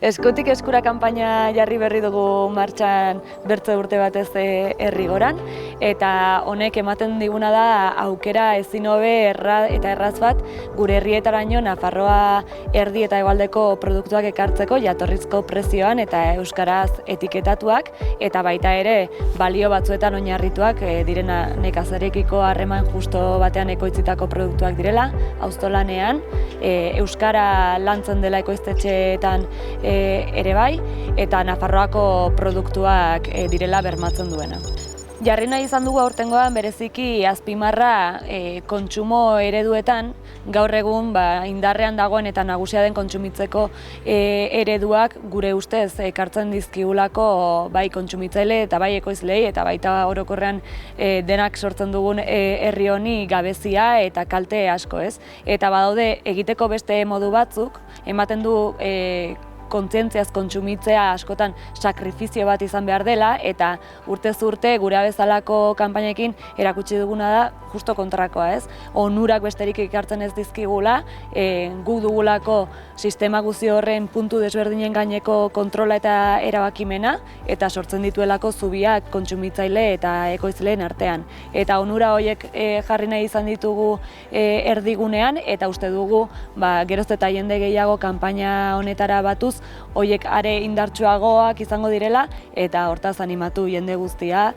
Eskutik eskura kanpaina jarri berri dugu martxan bertze urte batez Herrigoran, eta honek ematen diguna da aukera ezin hobe eta erraz bat gure herrietaraino Nafarroa erdi eta hegoaldeko produktuak ekartzeko jatorrizko prezioan eta euskaraz etiketatuak, eta baita ere balio batzuetan oinarrituak direna nekazarekiko harreman justo batean ekoitzitako produktuak direla, auzolanean, euskara lantzen dela ekoiztetxeetan ere bai, eta Nafarroako produktuak direla bermatzen duena. Jarri nahi izan dugu aurtengoan bereziki azpimarra kontsumo ereduetan, gaur egun indarrean dagoen eta nagusia den kontsumitzeko ereduak gure ustez ekartzen dizkigulako bai kontsumitzaile eta bai ekoizleei eta baita orokorrean denak sortzen dugun herri honi gabezia eta kalte asko, ez? Eta badaude egiteko beste modu batzuk, ematen du kontzientziaz kontsumitzea askotan sakrifizio bat izan behar dela, eta urtez urte gure bezalako kanpainekin erakutsi duguna da justo kontrakoa, ez? Onurak besterik ekartzen ez dizkigula, guk dugulako sistema guzti horren puntu desberdinen gaineko kontrola eta erabakimena, eta sortzen dituelako zubiak kontsumitzaile eta ekoizleen artean. Eta onura horiek jarri nahi izan ditugu erdigunean, eta uste dugu geroz eta jende gehiago kanpaina honetara batuz horiek are indartsuagoak izango direla, eta hortaz animatu jende guztia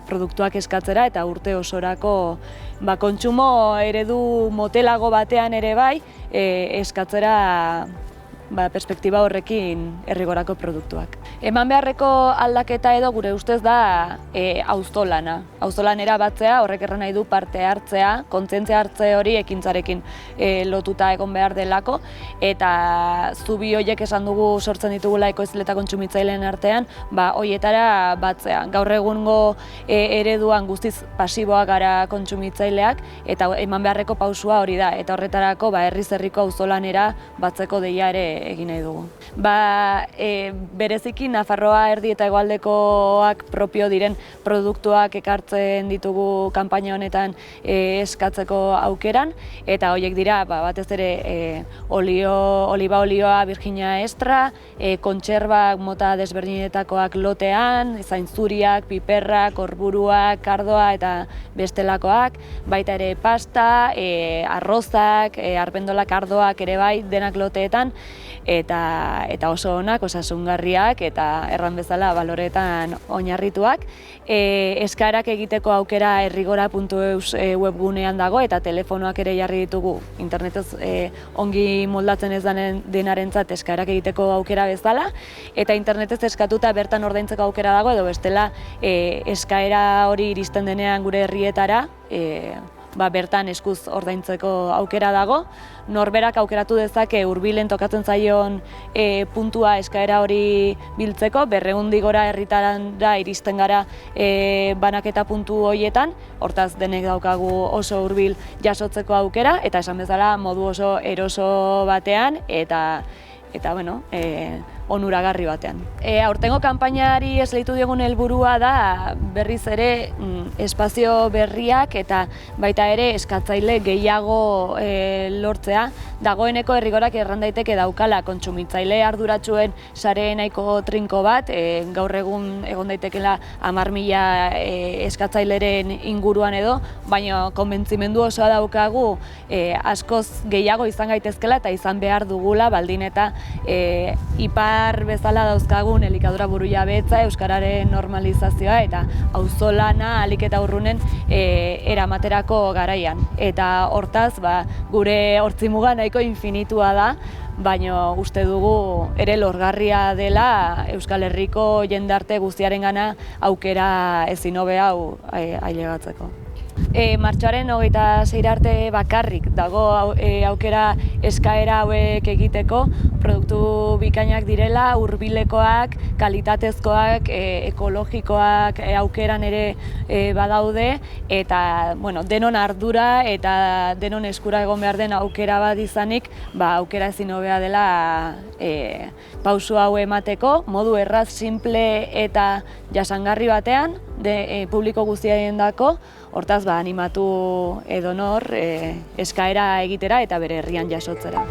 produktuak eskatzera eta urte osorako kontsumo eredu motelago batean ere bai eskatzera perspektiba horrekin Herrigorako produktuak. Eman beharreko aldaketa edo gure ustez da auzolana. Auzolanera batzea, horrek erran nahi du parte hartzea, kontzientzia hartze hori ekintzarekin lotuta egon behar delako, eta zubi horiek esan dugu sortzen ditugula ekoizle eta kontsumitzaileen artean, horietara batzea. Gaur egungo ereduan guztiz pasiboak gara kontsumitzaileak, eta eman beharreko pausua hori da, eta horretarako herriz herriko auzolanera batzeko deia ere egin nahi dugu. Bereziki Nafarroa erdi eta hegoaldekoak propio diren produktuak ekartzen ditugu kanpaina honetan eskatzeko aukeran, eta horiek dira batez ere oliba olioa Virginia Extra, kontserbak mota desberdinetakoak lotean, zainzuriak, piperrak, orburuak, kardoa eta bestelakoak, baita ere pasta, arrozak, arbendolak, ardoak ere bai denak loteetan, eta oso onak, osasungarriak eta erran bezala baloretan oinarrituak. Eskaerak egiteko aukera herrigora.eus webgunean dago, eta telefonoak ere jarri ditugu internetez ongi moldatzen ez denarentzat eskaerak egiteko aukera bezala, eta internetez eskatuta bertan ordaintzeko aukera dago, edo bestela eskaera hori iristen denean gure herrietara bertan eskuz ordaintzeko aukera dago. Norberak aukeratu dezake hurbilen tokatzen zaion puntua eskaera hori biltzeko, 200 gora herritarara iristen gara banaketa puntu horietan, hortaz denek daukagu oso hurbil jasotzeko aukera, eta esan bezala modu oso eroso batean, eta onuragarri batean. Aurtengo kanpainari esleitu diogun helburua da berriz ere espazio berriak eta baita ere eskatzaile gehiago lortzea. Dagoeneko Herrigorak erran daiteke daukala kontsumitzaile arduratsuen sare nahiko trinko bat, gaur egun egon daitekela 10.000 eskatzaileren inguruan edo, baina konbentzimendu osoa daukagu askoz gehiago izan gaitezkela eta izan behar dugula baldin eta ipar bezala dauzkagun elikadura burujabetza, euskararen normalizazioa eta auzolana ahalik eta urrunen eramaterako garaian. Eta hortaz, gure hortzimuga nahiko infinitua da, baina uste dugu ere lorgarria dela Euskal Herriko jendarte guztiarengana aukera ezin hobe hau ailegatzeko. Martxoaren 26 arte bakarrik dago aukera eskaera hauek egiteko, produktu bikainak direla, hurbilekoak, kalitatezkoak, ekologikoak aukeran ere badaude, eta denon ardura eta denon eskura egon behar den aukera bat izanik, aukera ezin hobea dela pausu hau emateko, modu erraz, simple eta jasangarri batean, publiko guztiaren dako, hortaz animatu edonor eskaera egitera eta bere herrian jasotzera.